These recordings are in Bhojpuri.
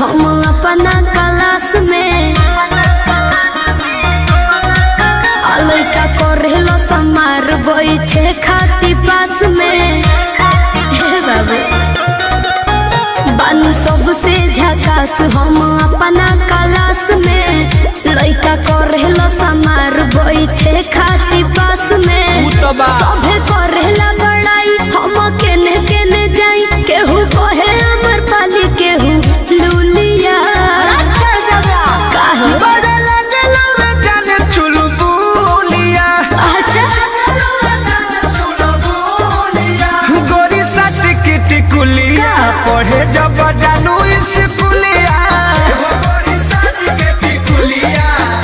हम अपना क्लास में लइका करेलो समार बैठे खाती पास में बाबू बानी सबसे झकास हम अपना क्लास में लइका करेलो समार बैठे खाती पास में सभे करेला बड़ाई हम केने केने जाई केहू कहे अमर पाली केहू लूलिया पढ़े जब जानू स्कूलिया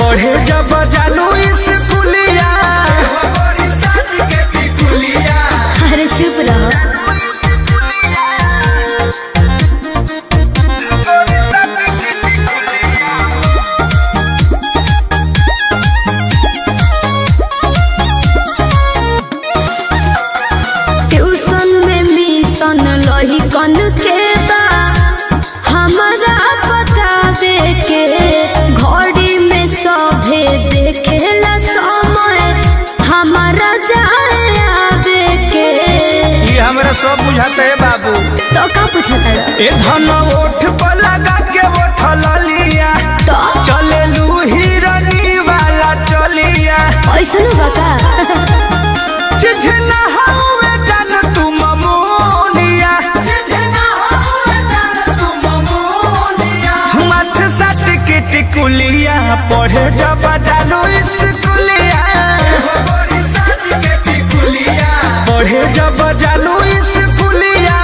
पढ़े जब जानू स्कूलिया अरे चुप रहो ट्यूशन में मिशन लही कन के बा हमारा बतावे के घड़ी में सभे देखेला समय हमारा जाए आवे के ये हमरा सब बुझाते है बाबू तो का पूछता ए धन ओठ पर लगा के उठल लिया तो चले लू हिरनी वाला चलिया ऐसन बका चिझना हवे जान तू ममोलिया मत सट के टिकुलिया पढ़े जब जानू स्कूलिया पढ़े जब जानू स्कूलिया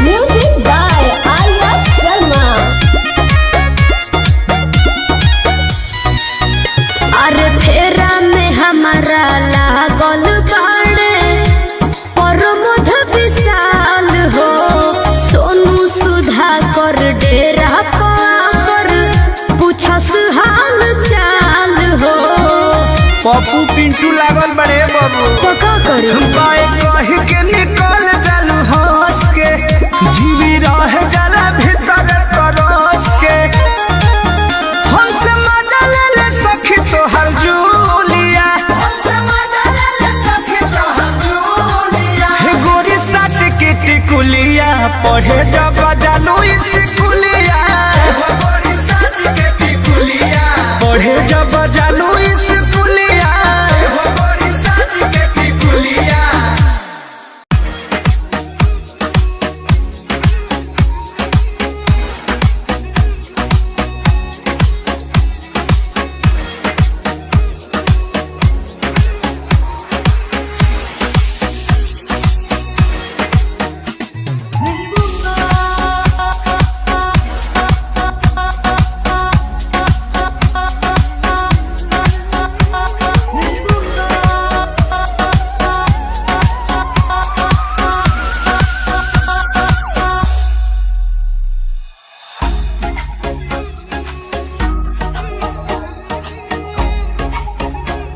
म्यूजिक बाय आर्या शर्मा अरे फेरा में हमारा लागल बाड़े प्रमोद विशाल हो सोनू सुधा कर डेरा पर पूछस हाल चाल हो पप्पू पिंटू लागल बड़े बाबू तो का करे बाए कह के निकल जालू हंस के जीवी रह जाला भीतर तरस के हमसे मजा ले ले सखी तोहर जूलिया हे गोरी साट के टिकुलिया पढ़े जब